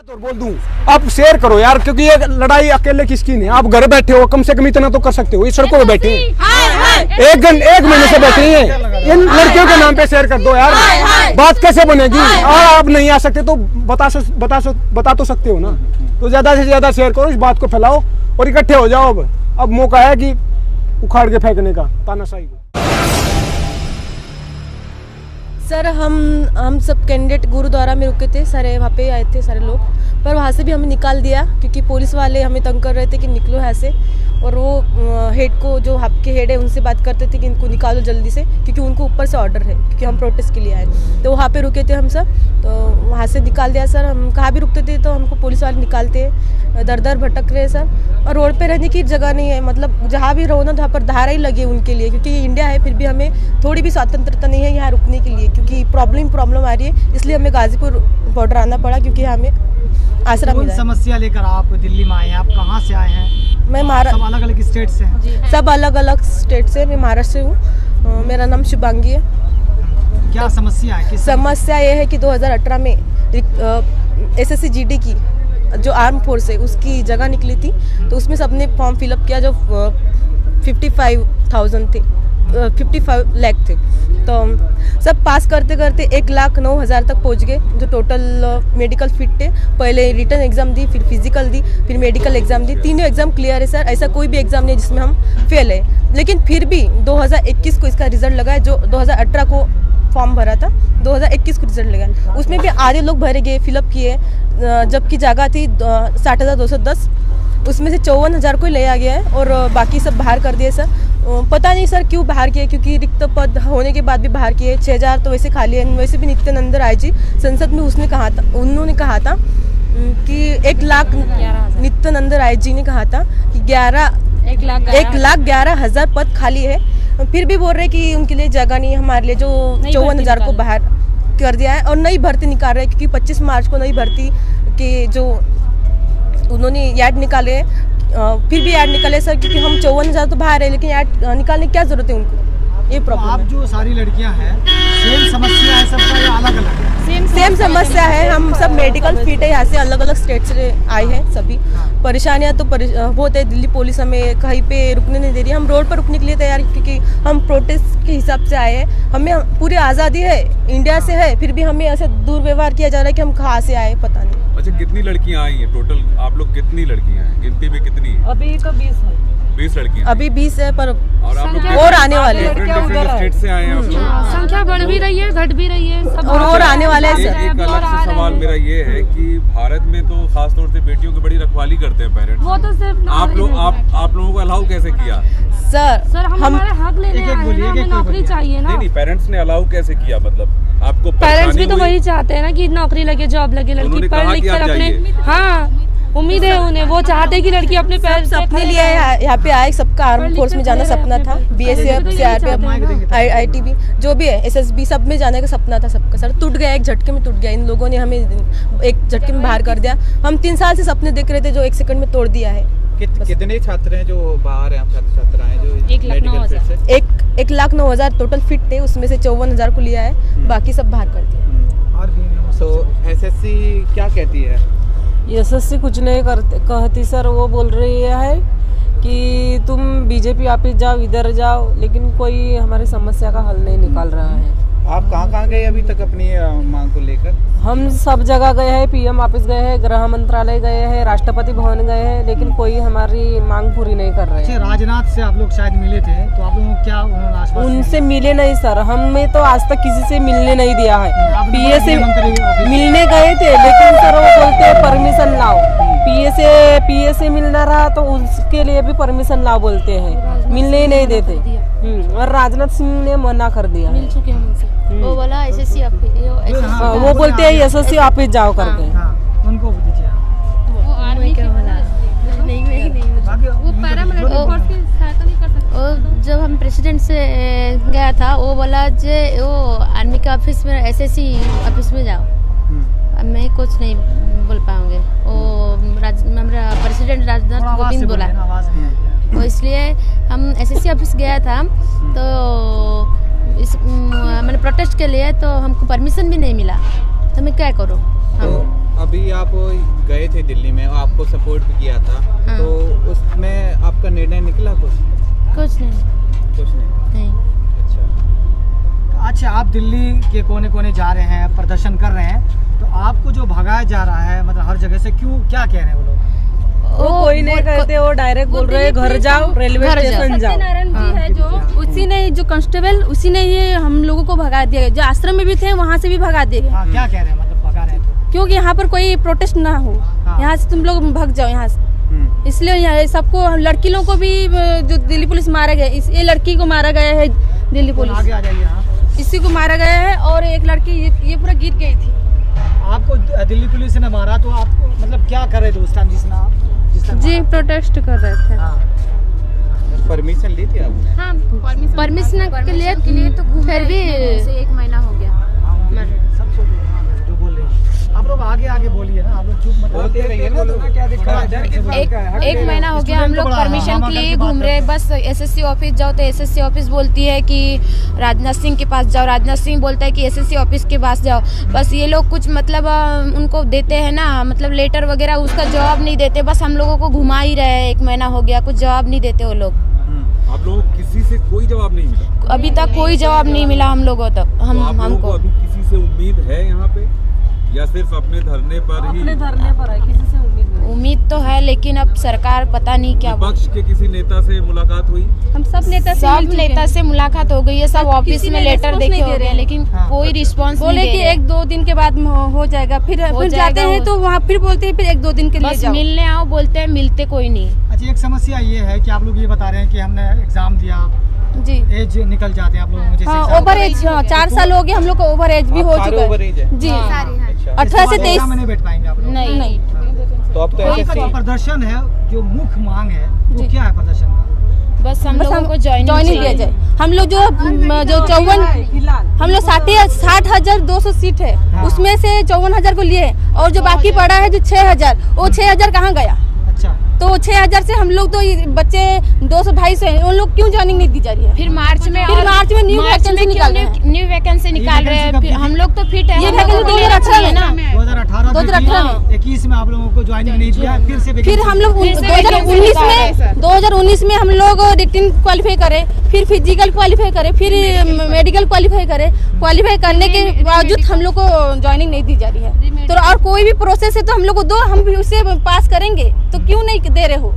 तो बोल दूं, आप शेयर करो यार, क्योंकि ये लड़ाई अकेले किसकी नहीं। आप घर बैठे हो, कम से कम इतना तो कर सकते हो। इस सड़कों पे बैठे हैं, एक महीने से बैठे हैं, इन लड़कियों के नाम पे शेयर कर दो यार। बात कैसे बनेगी? और आप नहीं आ सकते तो बता तो सकते हो ना। तो ज्यादा से ज्यादा शेयर करो, इस बात को फैलाओ और इकट्ठे हो जाओ। अब मौका है कि उखाड़ के फेंकने का तानाशाही को। सर हम सब कैंडिडेट गुरुद्वारा में रुके थे, सारे वहाँ पे आए थे सारे लोग, पर वहाँ से भी हमें निकाल दिया क्योंकि पुलिस वाले हमें तंग कर रहे थे कि निकलो यहाँ से। और वो हेड को, जो आपके हेड है, उनसे बात करते थे कि इनको निकालो जल्दी से, क्योंकि उनको ऊपर से ऑर्डर है, क्योंकि हम प्रोटेस्ट के लिए आए। तो वहाँ पे रुके थे हम सब, तो वहाँ से निकाल दिया सर। हम कहाँ भी रुकते थे तो हमको पुलिस वाले निकालते हैं, दर दर भटक रहे सर। और रोड पे रहने की जगह नहीं है, मतलब जहाँ भी रहो ना तो वहाँ पर धारा ही लगी उनके लिए, क्योंकि ये इंडिया है, फिर भी हमें थोड़ी भी स्वतंत्रता नहीं है यहाँ रुकने के लिए, क्योंकि प्रॉब्लम आ रही है। इसलिए हमें गाजीपुर बॉर्डर आना पड़ा, क्योंकि हमें आसरा मिला है। समस्या लेकर आप दिल्ली में आए हैं, आप कहाँ से आए हैं? मैं सब अलग अलग स्टेट से हैं? सब अलग अलग स्टेट से। मैं महाराष्ट्र से हूँ, मेरा नाम शुभांगी है। क्या समस्या है? समस्या ये है कि 2018 में SSC GD की जो आर्म फोर्स है उसकी जगह निकली थी, तो उसमें सबने फॉर्म फिलअप किया, जो 55,000 थे, 55 लाख थे। तो सब पास करते करते 1,09,000 तक पहुंच गए, जो टोटल मेडिकल फिट थे। पहले रिटन एग्जाम दी, फिर फिजिकल दी, फिर मेडिकल एग्जाम दी। तीनों एग्जाम क्लियर है सर, ऐसा कोई भी एग्जाम नहीं जिसमें हम फेल है। लेकिन फिर भी 2021 को इसका रिजल्ट लगा है, जो 2018 को फॉर्म भरा था, 2021 को रिजल्ट लगा। उसमें भी आधे लोग भरे गए, फिलअप किए, जबकि जगह थी 60,210, उसमें से 54,000 को लिया गया है और बाकी सब बाहर कर दिए सर। पता नहीं सर क्यों बाहर किए, क्योंकि रिक्त पद होने के बाद भी बाहर किए। 6,000 तो वैसे खाली है। वैसे भी नित्यानंद राय जी संसद में उन्होंने कहा था कि 1 लाख, नित्यानंद राय जी ने कहा था कि 1,11,000 पद खाली है। फिर भी बोल रहे कि उनके लिए जगह नहीं है, हमारे लिए जो 54,000 को बाहर कर दिया है। और नई भर्ती निकाल रहे हैं, क्योंकि 25 मार्च को नई भर्ती के जो उन्होंने ऐड निकाले, फिर भी ऐड निकाले सर, क्योंकि हम 54,000 तो बाहर है, लेकिन ऐड निकालने की क्या जरूरत है उनको? ये प्रॉब्लम। आप जो सारी लड़कियां हैं, सेम समस्या है सबका या अलग अलग है? सेम समस्या है। हम सब मेडिकल फिट है, यहाँ से अलग अलग स्टेट से आए हैं सभी। परेशानियाँ तो बहुत है। दिल्ली पुलिस हमें कहीं पे रुकने नहीं दे रही। हम रोड पर रुकने के लिए तैयार, क्योंकि हम प्रोटेस्ट के हिसाब से आए हैं। हमें पूरी आज़ादी है, इंडिया से है, फिर भी हमें ऐसे दुर्व्यवहार किया जा रहा है कि हम कहाँ से आए पता नहीं। अच्छा, कितनी लड़कियां आई हैं टोटल? आप लोग कितनी लड़कियां हैं? गिनती में कितनी है? अभी तो 20 है। 20 लड़कियां? अभी 20 है, पर और आप लोग और आने वाले हैं। डिफरेंट स्टेट से आए हैं? संख्या बढ़ भी रही है, घट भी रही है, सब और आने वाले हैं सर। एक अलग से सवाल मेरा ये है कि भारत में तो खासतौर से बेटियों की बड़ी रखवाली करते हैं पेरेंट्स। वो तो सिर्फ आप लोगों को अलाउ कैसे किया? सर हम हमारे हक लेने आए हैं ना, हमें नौकरी चाहिए ना। नहीं, पेरेंट्स ने अलाउ कैसे किया? मतलब आपको पेरेंट्स भी तो वही चाहते हैं ना कि नौकरी लगे, जॉब लगे, लड़की पढ़ लिख कर अपने, हाँ उम्मीद है उन्हें, वो चाहते हैं कि लड़की अपने पैर से अपने लिए यहाँ पे आए। सबका आर्म फोर्स में जाना सपना था, BSF, CRPF, ITB जो भी है, SSB, सब में जाने का सपना था सबका सर। टूट गया, एक झटके में टूट गया। इन लोगों ने हमें एक झटके में बाहर कर दिया। हम 3 साल से सपने देख रहे थे, जो 1 सेकंड में तोड़ दिया है। कितने छात्र हैं जो बाहर हैं? छात्र हैं जो 1,09,000 टोटल फिट थे, उसमें से 54,000 को लिया है, बाकी सब बाहर कर दिया। तो SSC क्या कहती है? SSC कुछ नहीं कहती सर। वो बोल रही है कि तुम BJP ऑफिस जाओ, इधर जाओ, लेकिन कोई हमारी समस्या का हल नहीं निकाल रहा है। आप कहाँ गए अभी तक अपनी मांग को लेकर? हम सब जगह गए हैं, PM ऑफिस गए हैं, गृह मंत्रालय गए हैं, राष्ट्रपति भवन गए हैं, लेकिन कोई हमारी मांग पूरी नहीं कर रहे हैं। राजनाथ से आप लोग शायद मिले थे, तो आप लोगों को क्या उन्होंने आश्वासन? उनसे मिले नहीं सर, हमें तो आज तक किसी से मिलने नहीं दिया है। PA से मिलने गए थे, लेकिन सर वो बोलते हैं परमिशन लाओ। PA से मिलना रहा तो उसके लिए भी परमिशन लाओ बोलते हैं, मिलने ही नहीं देते। और राजनाथ सिंह ने मना कर दिया। मिल चुके हैं उनसे। वो बोला SSC ऑफिस, वो बोलते हैं SSC ऑफिस जाओ करके। उनको दीजिए। वो आर्मी क्या बोला? नहीं वो पैरामिलिट्री फोर्स की सहायता नहीं कर सकते। वो जब हम प्रेसिडेंट से गया था, वो बोला जे वो आर्मी के ऑफिस में, SSC ऑफिस में जाओ। मैं कुछ नहीं बोल पाऊंगे। वो हमारा प्रेसिडेंट राजनाथ कोविंद बोला, वो इसलिए हम SSC ऑफिस गया था। तो मैंने प्रोटेस्ट के लिए, तो हमको परमिशन भी नहीं मिला, तो मैं क्या करूँ? तो अभी आप गए थे दिल्ली में, आपको सपोर्ट भी किया था, हाँ। तो उसमें आपका निर्णय निकला कुछ नहीं। अच्छा। अच्छा, आप दिल्ली के कोने कोने जा रहे हैं, प्रदर्शन कर रहे हैं, तो आपको जो भगाया जा रहा है मतलब हर जगह से, क्यों, क्या कह रहे हैं वो लोग? वो कोई नहीं कहते, वो डायरेक्ट बोल रहे हैं घर जाओ, रेलवे स्टेशन जाओ। सत्यनारायण जी है जो, उसी ने, जो कांस्टेबल, उसी ने ये हम लोगों को भगा दिया। जो आश्रम में भी थे वहाँ से भी भगा दिए गए। हाँ, क्या कह रहे हैं, मतलब भगा रहे हैं तो? क्योंकि यहाँ पर कोई प्रोटेस्ट ना हो, हाँ। यहाँ से तुम लोग भाग जाओ यहाँ से। इसलिए यहाँ सबको, लड़की लोगों को भी जो दिल्ली पुलिस मारा गया, ये लड़की को मारा गया है दिल्ली पुलिस, आगे आ जाइए। हाँ, इसी को मारा गया है, और एक लड़की ये पूरा गिर गई थी। आपको दिल्ली पुलिस ने मारा तो आप मतलब क्या कर रहे थे उस टाइम जिस टाइम जी प्रोटेस्ट कर रहे थे। हाँ। परमिशन ली थी आपने? हाँ, परमिशन के लिए तो फिर भी 1 महीना हो गया। सब जो बोल रहे हैं आप लोग आगे बोलिए ना, आप लोग चुप मत बोलते रहिए ना, तो क्या दिक्कत? एक महीना हो गया हम लोग परमिशन के लिए घूम रहे हैं। बस एसएससी ऑफिस जाओ तो एसएससी ऑफिस बोलती है कि राजनाथ सिंह के पास जाओ, राजनाथ सिंह बोलता है कि एसएससी ऑफिस के पास जाओ। बस ये लोग कुछ मतलब उनको देते हैं ना, मतलब लेटर वगैरह, उसका जवाब नहीं देते, बस हम लोगों को घुमा ही रहे हैं। 1 महीना हो गया, कुछ जवाब नहीं देते वो लोग। आप लोगों को किसी से कोई जवाब नहीं मिला? अभी तक कोई जवाब नहीं मिला हम लोगों तक। तो आप लोगों हमको को अभी किसी से उम्मीद है यहाँ पे, या सिर्फ अपने धरने पर ही? अपने धरने पर है, किसी से उम्मीद नहीं। उम्मीद तो है, लेकिन अब सरकार पता नहीं क्या। विपक्ष के किसी नेता से मुलाकात हुई? हम सब नेता से मुलाकात हो गई है, सब ऑफिस में लेटर देके हो गए, लेकिन कोई रिस्पांस नहीं बोले कि 1-2 दिन के बाद हो जाएगा। फिर जाते हैं तो वहाँ फिर बोलते हैं फिर 1-2 दिन के लिए बस जाओ। मिलने आओ बोलते हैं, मिलते कोई नहीं। अच्छा, एक समस्या ये है कि आप लोग ये बता रहे हैं कि हमने एग्जाम दिया, जी एज निकल जाते हैं आप लोगों को, जैसे हाँ, exam ओवर होता है। एज 4 साल हो गए हम लोग को, ओवर एज भी हो चुका ओवर एज है? है जी। अच्छा। 18 से इसके बाद 23 exam में नहीं बैठ पाएंगे आप लोग? नहीं। तो अब तो आपका जो एसएससी प्रदर्शन है, जो मुख्य मांग है, वो जी। क्या है प्रदर्शन का? बस हम लोगों को ज्वाइनिंग दिया जाए। हम लोग जो 54, हम लोग 60,200 सीट है, उसमें से 54,000 को लिए, और जो बाकी पड़ा है जो 6,000, वो 6,000 कहाँ गया? अच्छा, तो 6,000 से हम लोग तो ये बच्चे 200-250 हैं, उन लोग क्यों ज्वाइनिंग नहीं दी जा रही है? फिर मार्च में न्यू वैकेंसी निकाल रहे हैं। न्यू वैकेंसी निकाल रहे हैं। फिर हम लोग तो फिट है, ये हम लोगों वैकेंसी को लेना 2018 चाहिए में ना। 2018 में आप लोगों को ज्वाइनिंग नहीं दिया, फिर से फिर हम लोग 2019 में हम लोग रिटन क्वालिफाई करे, फिर फिजिकल क्वालिफाई करे, फिर मेडिकल क्वालिफाई करे। क्वालिफाई करने के बावजूद हम लोग को ज्वाइनिंग नहीं दी जा रही है। तो और कोई भी प्रोसेस है तो हम लोग को दो, हम भी उसे पास करेंगे, तो क्यों नहीं दे रहे हो?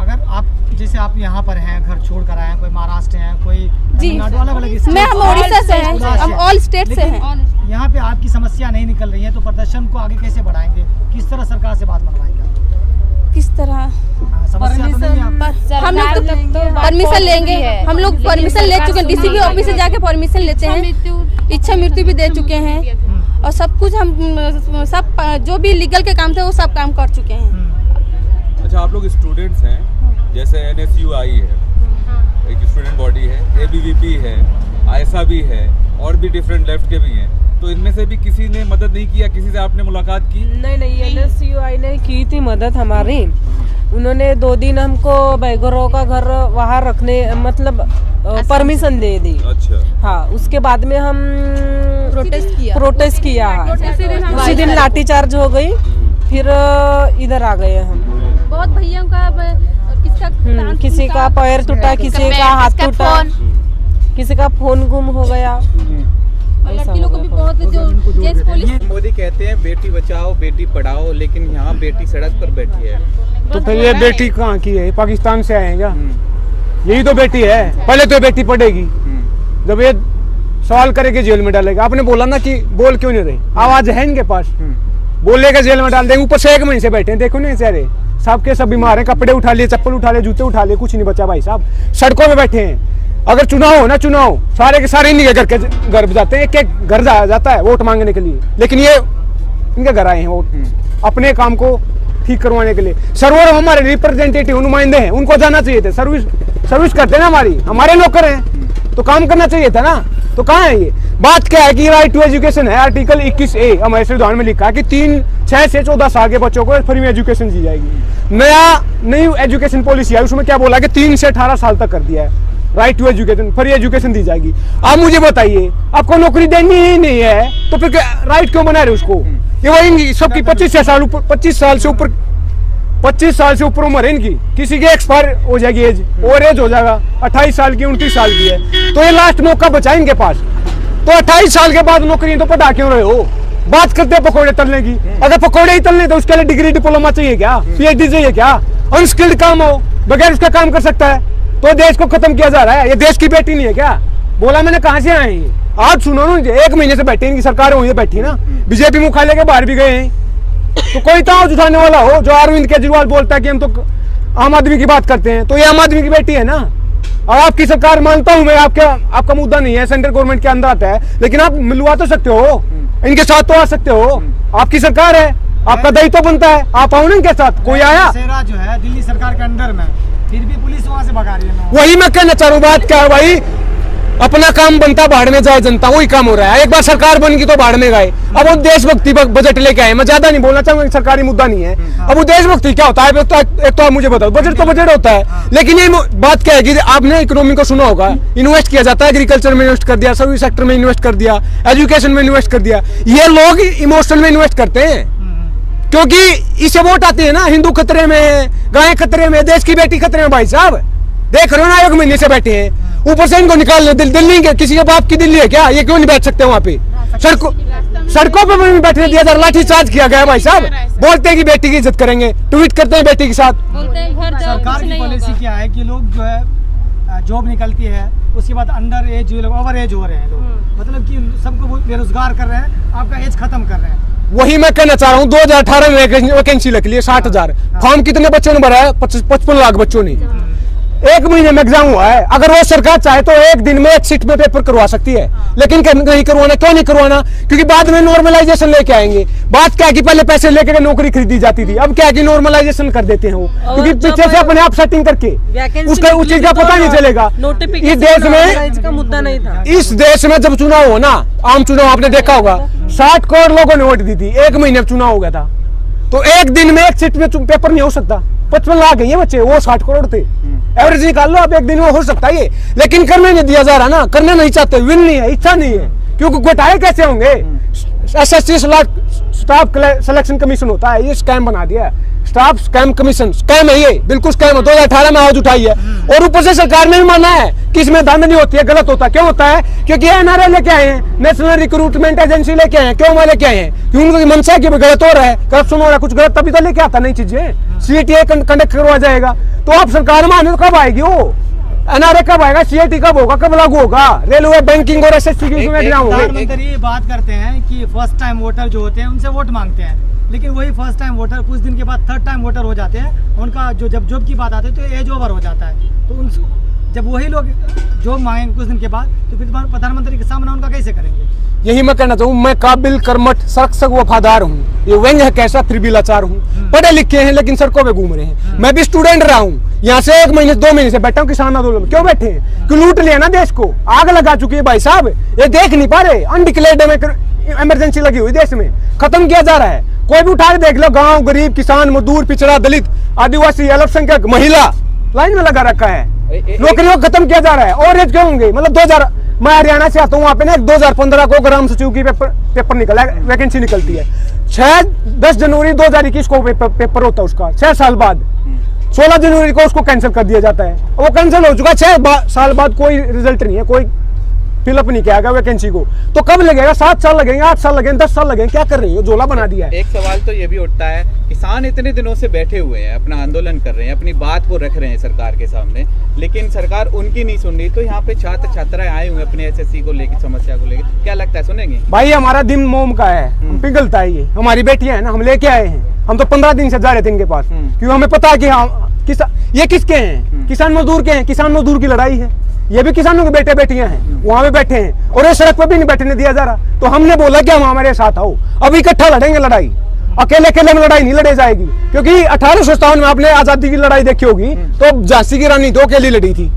अगर आप जैसे आप यहाँ पर हैं, घर छोड़ कर आए हैं, कोई महाराष्ट्र हैं, कोई जी, तमिलनाडु, अलग-अलग स्टेट, मैं हम उड़ीसा से हैं, उड़ीसा हम ऑल स्टेट से लेकिन हैं। यहाँ पे आपकी समस्या नहीं निकल रही है, तो प्रदर्शन को आगे कैसे बढ़ाएंगे? किस तरह सरकार से बात मनवाएंगे आप लोग? किस तरह? हाँ, समस्या तो नहीं है आप- हम लोग तो परमिशन लेंगे, हम लोग परमिशन ले चुके हैं, डीसीपी ऑफिस से जाके परमिशन लेते हैं, इच्छा मृत्यु भी दे चुके हैं, और सब कुछ हम सब जो भी लीगल के काम थे वो सब काम कर चुके हैं। अच्छा, आप लोग स्टूडेंट्स हैं, जैसे NSUI है, एक स्टूडेंट बॉडी है, ABVP है, आयसा भी है, और भी डिफरेंट लेफ्ट के भी हैं, तो इनमें से भी किसी ने मदद नहीं किया? किसी से आपने मुलाकात की? नहीं, NSUI ने की थी मदद हमारी। उन्होंने 2 दिन हमको बैगरों का घर वहाँ रखने मतलब परमिशन दे दी। अच्छा। हाँ, उसके बाद में हम प्रोटेस्ट किया है। उसी दिन लाठीचार्ज हो गई, फिर इधर आ गए हम। बहुत भैया का किसी का पैर टूटा, किसी का हाथ टूटा, किसी का फोन गुम हो गया। लड़की लोग को भी बहुत, जो जेंट्स पुलिस मोदी कहते हैं बेटी बचाओ बेटी पढ़ाओ, लेकिन यहाँ बेटी सड़क पर बैठी है। तो फिर ये बेटी कहाँ की है? पाकिस्तान से आए हैं क्या? यही तो बेटी है। पहले तो बेटी पढ़ेगी, जब ये सवाल करेगी जेल में डालेगा। आपने बोला ना कि बोल क्यों नहीं रही, आवाज है इनके पास, बोलेगा जेल में डाल देंगे। ऊपर से 1 महीने से बैठे हैं, देखो नहीं चेहरे सबके सब बीमार हैं, कपड़े उठा लिए, चप्पल उठा लिए, जूते उठा लिए, कुछ नहीं बचा भाई साहब, सड़कों में बैठे हैं। अगर चुनाव हो ना, चुनाव सारे के सारे इन्हीं के घर जाते हैं, एक घर जाता है वोट मांगने के लिए, लेकिन ये इनके घर आए हैं वोट अपने काम को ठीक करवाने के लिए। सर्वर हमारे रिप्रेजेंटेटिव नुमाइंदे हैं, उनको जाना चाहिए था, सर्विस करते हैं ना, हमारे नौकर हैं, तो काम करना चाहिए था ना। तो कहाँ है ये बात? क्या है कि राइट टू एजुकेशन है, आर्टिकल 21A हमारे संविधान में लिखा है कि 6 से 14 साल के बच्चों को फ्री में एजुकेशन दी जाएगी। नई एजुकेशन पॉलिसी है, उसमें क्या बोला कि 3 से 18 साल तक कर दिया है, right to education, free education दी जाएगी। आप मुझे बताइए, आपको नौकरी देनी ही नहीं है तो फिर राइट क्यों बना रहे उसको? ये वही सबकी 25 साल ऊपर 25 साल से ऊपर 25 साल से ऊपर उम्र है इनकी, किसी की एक्सपायर हो जाएगी एज, और एज हो जाएगा 28 साल की 29 साल की है, तो ये लास्ट मौका बचा इनके पास। तो 28 साल के बाद नौकरी तो पढ़ा क्यों रहे हो? बात करते हैं पकौड़े तलने की, अगर पकौड़े ही तलने तो उसके लिए डिग्री डिप्लोमा चाहिए क्या, PhD चाहिए क्या? अनस्किल्ड काम हो, बगैर उसका काम कर सकता है, तो देश को खत्म किया जा रहा है। ये देश की बेटी नहीं है क्या? बोला मैंने कहाँ से आए हैं? आज सुनो ना, 1 महीने से बैठे इनकी सरकार वहीं बैठी ना, बीजेपी मुख्यालय के बाहर भी गए हैं, तो कोई तो आवाज उठाने वाला हो। जो अरविंद केजरीवाल बोलता है कि हम तो आम आदमी की बात करते हैं, तो ये आम आदमी की बेटी है ना। और आपकी सरकार, मानता हूं मैं, आपका मुद्दा नहीं है, सेंट्रल गवर्नमेंट के अंदर आता है, लेकिन आप मिलवा तो सकते हो, इनके साथ तो आ सकते हो, आपकी सरकार है, आपका दायित्व तो बनता है, आप आओ ना इनके साथ। कोई आया? सेरा जो है दिल्ली सरकार के अंडर में, फिर भी पुलिस वहां से भगा रही है। वही मैं कहना चाह रहा हूँ, बात क्या है भाई, अपना काम बनता बाढ़ में जाए जनता, वही काम हो रहा है। एक बार सरकार बन गई तो बाढ़ में गए। अब वो देशभक्ति बजट लेके आए, मैं ज्यादा नहीं बोलना चाहूंगा, सरकारी मुद्दा नहीं है। अब वो देशभक्ति क्या होता है? एक तो आप मुझे बताओ, बजट तो बजट होता है, लेकिन ये बात क्या है कि आपने इकोनॉमी को सुना होगा, इन्वेस्ट किया जाता है, एग्रीकल्चर में इन्वेस्ट कर दिया, सर्विस सेक्टर में इन्वेस्ट कर दिया, एजुकेशन में इन्वेस्ट कर दिया। ये लोग इमोशनल में इन्वेस्ट करते हैं, क्योंकि इसे वोट आती है ना, हिंदू खतरे में, गाय खतरे में, देश की बेटी खतरे में। भाई साहब देख रहे हो ना, 1 महीने से बैठे हैं, ऊपर से इनको निकाल ले। दिल्ली के किसी के बाप की दिल्ली है क्या? ये क्यों नहीं बैठ सकते वहाँ पे? सड़कों पे भी बैठने दिया जा रहा, लाठी चार्ज किया गया। भाई साहब बोलते हैं कि बेटी की इज्जत करेंगे, ट्वीट करते हैं बेटी के साथ। सरकार की पॉलिसी क्या है कि लोग जो है जॉब निकलती है, उसके बाद अंडर एज जो लोग ओवर एज हो रहे हैं लोग, मतलब कि सबको बेरोजगार कर रहे हैं, आपका एज खत्म कर रहे हैं। वही मैं कहना चाह रहा हूँ, 2018 में वैकेंसी निकली है 60,000, फॉर्म कितने बच्चों ने भरा है? 55 लाख बच्चों ने। 1 महीने में एग्जाम हुआ है। अगर वो सरकार चाहे तो 1 दिन में 1 सीट में पेपर करवा सकती है, लेकिन नहीं करवाना। क्यों नहीं करवाना? क्योंकि बाद में नॉर्मलाइजेशन लेके आएंगे। बात क्या है कि पहले पैसे लेके नौकरी खरीदी जाती थी, अब क्या है कि नॉर्मलाइजेशन कर देते हैं वो, क्योंकि पीछे से अपने आप सेटिंग करके उसका उस चीज का पता नहीं चलेगा। इस देश में का मुद्दा नहीं था। इस देश में जब चुनाव हो ना, आम चुनाव आपने देखा होगा, 60 करोड़ लोगों ने वोट दी थी, 1 महीने में चुनाव हो गया था। तो 1 दिन में 1 सीट में पेपर नहीं हो सकता। 55 लाख है ये बच्चे, वो 60 करोड़ थे। एवरेज निकाल लो आप, 1 दिन में हो सकता है ये, लेकिन करने नहीं दिया जा रहा ना, करना नहीं चाहते, विल नहीं है, इच्छा नहीं है, क्योंकि घोटाले कैसे होंगे? SSC स्टाफ सिलेक्शन कमीशन होता है, ये स्कैम बना दिया है। स्टाफ स्कैम कमीशन स्कैम है, ये बिल्कुल स्कैम है। 2018 में आवाज उठाई है, और ऊपर से सरकार ने भी माना है कि इसमें धांधली होती है, गलत होता है। क्यों होता है? क्योंकि NRA लेके आए हैं, नेशनल रिक्रूटमेंट एजेंसी लेके आए हैं। क्यों वह लेके आए हैं? क्योंकि उनकी मंशा है कि गलत हो रहा है, करप्शन हो रहा है, कुछ गलत, तभी तो लेके आता नई चीजें। CAT कंडक्ट करवा जाएगा, तो आप सरकार माने तो कब आएगी वो? NRA कब आएगा? CAT कब होगा? कब लागू होगा? रेलवे, बैंकिंग और SSC की एग्जाम होंगे। प्रधानमंत्री ये बात करते हैं कि फर्स्ट टाइम वोटर जो होते हैं उनसे वोट मांगते हैं, लेकिन वही फर्स्ट टाइम वोटर कुछ दिन के बाद थर्ड टाइम वोटर हो जाते हैं। उनका जो जब जॉब की बात आती है तो एज ओवर हो जाता है, तो उन जब वही लोग जॉब मांगेंगे कुछ दिन के बाद, तो फिर प्रधानमंत्री के सामने उनका कैसे करेंगे? यही मैं कहना चाहूँ, मैं काबिल, कर्मठ, सख्त वफादार हूँ। ये व्यंग है कैसा, फिर भी लाचार हूँ। पढ़े लिखे हैं लेकिन सड़कों पे घूम रहे हैं। मैं भी स्टूडेंट रहा हूँ, यहाँ से 1 महीने 2 महीने से बैठा हूँ किसान आंदोलन में। क्यों बैठे हैं? कि लूट लिया ना देश को, आग लगा चुकी है भाई साहब, ये देख नहीं पा रहे। अनडिक्लेयर्ड इमरजेंसी लगी हुई देश में, खत्म किया जा रहा है। कोई भी उठा के देख लो, गाँव, गरीब, किसान, मजदूर, पिछड़ा, दलित, आदिवासी, अल्पसंख्यक, महिला लाइन में लगा रखा है। नौकरियों खत्म किया जा रहा है। और एज क्यों होंगे? मतलब 2000, मैं हरियाणा से आता हूँ, वहाँ पे ना 2015 को ग्राम सचिव की पेपर निकला, वैकेंसी निकलती है। 10 जनवरी 2021 को पेपर होता है उसका, 6 साल बाद। 16 जनवरी को उसको कैंसिल कर दिया जाता है। वो कैंसिल हो चुका, 6 साल बाद कोई रिजल्ट नहीं है, कोई फिलअप नहीं किया गया वैकेंसी को। तो कब लगेगा? 7 साल लगेंगे, 8 साल लगेंगे, 10 साल लगेंगे। क्या कर रही हो? झोला बना दिया है। एक सवाल तो ये भी उठता है, किसान इतने दिनों से बैठे हुए हैं, अपना आंदोलन कर रहे हैं, अपनी बात को रख रहे हैं सरकार के सामने, लेकिन सरकार उनकी नहीं सुन रही। तो यहाँ पे छात्र छात्राएं आए हुए अपने SSC को लेकर, समस्या को लेकर, क्या लगता है सुनेंगे? भाई हमारा दिन मोम का है, पिघलता है। ये हमारी बेटियां है ना, हम लेके आए हैं। हम तो 15 दिन से जा रहे थे इनके पास, क्योंकि हमें पता है कि हाँ ये किसके हैं? किसान मजदूर के हैं। किसान मजदूर की लड़ाई है, ये भी किसानों के बेटे बेटियां हैं, वहां पे बैठे हैं, और ये सड़क पे भी नहीं बैठने दिया जा रहा। तो हमने बोला कि हम हमारे साथ आओ, अब इकट्ठा लड़ेंगे लड़ाई। अकेले अकेले में लड़ाई नहीं लड़ी जाएगी, क्योंकि 1857 में आपने आजादी की लड़ाई देखी होगी, तो झांसी की रानी 2 अकेली लड़ी थी।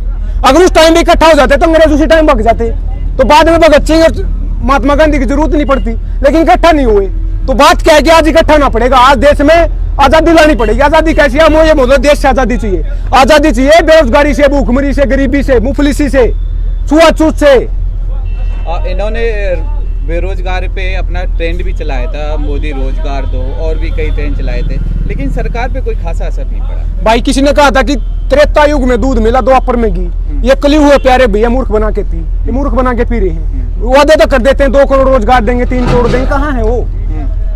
अगर उस टाइम भी इकट्ठा हो जाते तो अंग्रेज उसी टाइम भाग जाते, तो बाद में भगत सिंह और महात्मा गांधी की जरूरत नहीं पड़ती, लेकिन इकट्ठा नहीं हुए। तो बात क्या है कि आज इकट्ठा ना पड़ेगा, आज देश में आजादी लानी पड़ेगी। आजादी कैसी है? हम ये बोलो, देश से आजादी चाहिए। आजादी चाहिए बेरोजगारी से, भूखमरी से, गरीबी से, मुफलिसी से, छुआछूत से। इन्होंने बेरोजगार पे अपना ट्रेंड भी चलाया था, मोदी रोजगार दो, और भी कई ट्रेंड चलाए थे, लेकिन सरकार पे कोई खासा असर नहीं पड़ा। भाई किसी ने कहा था कि त्रेता युग में दूध मिला द्वापर में घी, ये कली हुए प्यारे भैया मूर्ख बना के पी, ये मूर्ख बना के पी रहे हैं। वादे तो कर देते हैं 2 करोड़ रोजगार देंगे, 3 करोड़ देंगे, कहाँ है वो?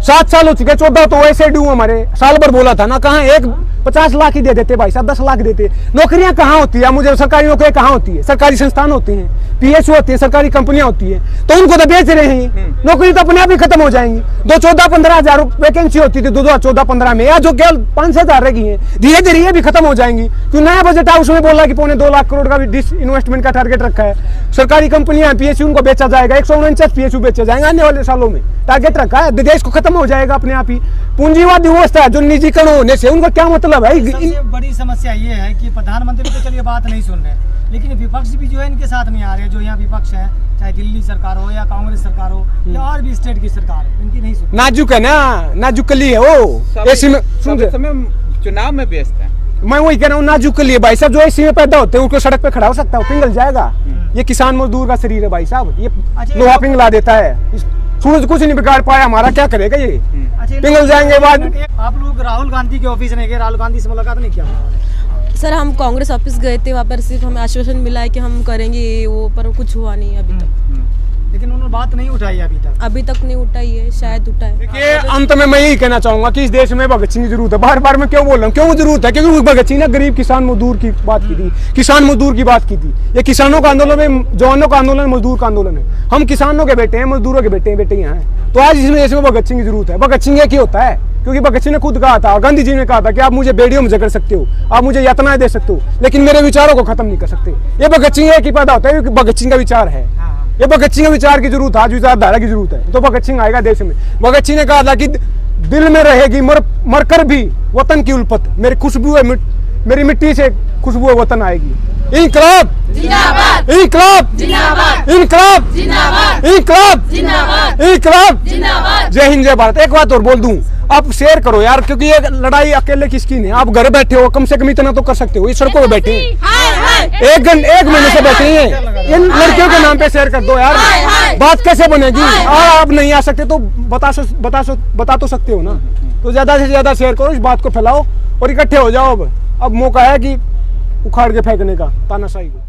7 साल हो चुके, 14 तो वैसे डू हमारे साल भर बोला था ना, कहाँ? 50 लाख ही दे देते भाई साहब, 10 लाख देते। नौकरियां कहाँ होती है? मुझे सरकारी नौकरियां कहाँ होती है? सरकारी संस्थान होते हैं, PSU होती है, सरकारी कंपनियां होती है, तो उनको तो बेच रहे हैं। नौकरी तो अपने आप ही खत्म हो जाएंगी। 14-15 हजार वैकेंसी होती थी 2014-15 में, या जो केवल 5-6 हजार रह गई है, धीरे धीरे ये भी खत्म हो जाएंगी। क्यों? नया बजट हाउस में बोला कि 2.25 लाख करोड़ का भी इन्वेस्टमेंट का टारगेट रखा है। सरकारी कंपनियां PSU उनको बेचा जाएगा, 149 PSU बेचे जाएंगे आने वाले सालों में, टारगेट रखा है। देश को खत्म हो जाएगा अपने आप ही। पूंजीवादी व्यवस्था जो निजीकरण होने से उनका क्या मतलब है? सबसे बड़ी समस्या ये है कि प्रधानमंत्री तो चलिए बात नहीं सुन रहे, लेकिन विपक्ष भी जो है इनके साथ नहीं आ रहे। जो यहाँ विपक्ष है, चाहे दिल्ली सरकार हो या कांग्रेस सरकार हो या और भी स्टेट की सरकार हो, इनकी नहीं सुन। नाजुक है ना, नाजुक कली है वो। ऐसे में समय चुनाव में व्यस्त है। मैं वही कह रहा हूँ, नाजुक कली है भाई साहब। जो इसी में पैदा होते हैं उनको सड़क पे खड़ा हो सकता है, पिघल जाएगा। ये किसान मजदूर का शरीर है भाई साहब, ये लोहा पिघला देता है। सूरज कुछ नहीं बिगाड़ पाया हमारा, क्या करेगा ये? पिघल जाएंगे बाद। आप लोग राहुल गांधी के ऑफिस नहीं गए, राहुल गांधी से मुलाकात नहीं किया? सर हम कांग्रेस ऑफिस गए थे, वहाँ पर सिर्फ हमें आश्वासन मिला है कि हम करेंगे ये वो, पर कुछ हुआ नहीं अभी तक। लेकिन उन्होंने बात नहीं उठाई अभी तक नहीं उठाई है, शायद उठाए। देखिए अंत में मैं यही कहना चाहूंगा कि इस देश में भगत सिंह की जरूरत है। बार बार मैं क्यों बोल रहा हूँ, क्यों जरूरत है? क्योंकि भगत सिंह ने गरीब किसान मजदूर की बात की थी, किसान मजदूर की बात की थी। ये किसानों का आंदोलन है, जवानों का आंदोलन, मजदूर का आंदोलन है। हम किसानों के बेटे हैं, मजदूरों के बेटे यहाँ हैं। तो आज इसमें देश में भगत सिंह की जरूरत है। भगत सिंह एक ही होता है, क्योंकि भगत सिंह ने खुद कहा था और गांधी जी ने कहा था कि आप मुझे बेड़ियों में जकड़ सकते हो, आप मुझे यातनाएं दे सकते हो, लेकिन मेरे विचारों को खत्म नहीं कर सकते। ये भगत सिंह एक ही पैदा होता है, क्योंकि भगत सिंह का विचार है। ये भगत सिंह विचार की जरूरत है, आज विचारधारा की जरूरत है, तो भगत सिंह आएगा देश में। भगत सिंह ने कहा था कि दिल में रहेगी मरकर भी वतन की उल्फत, मेरी खुशबू है, मेरी मिट्टी से खुशबू है वतन आएगी। इंकलाब जिंदाबाद, इंकलाब जिंदाबाद, इंकलाब जिंदाबाद, इंकलाब जिंदाबाद, इंकलाब जिंदाबाद। जय हिंद, जय भारत। एक बात और बोल दूं, आप शेयर करो यार, क्योंकि ये लड़ाई अकेले किसकी नहीं। आप घर बैठे हो, कम से कम इतना तो कर सकते हो। इस सड़कों पे बैठे हैं, एक महीने से बैठे हैं, इन लड़कियों के नाम पे शेयर कर दो यार। बात कैसे बनेगी? आप नहीं आ सकते तो बता तो सकते हो ना। तो ज्यादा से ज्यादा शेयर करो, इस बात को फैलाओ और इकट्ठे हो जाओ। अब मौका है कि उखाड़ के फेंकने का तानाशाही को।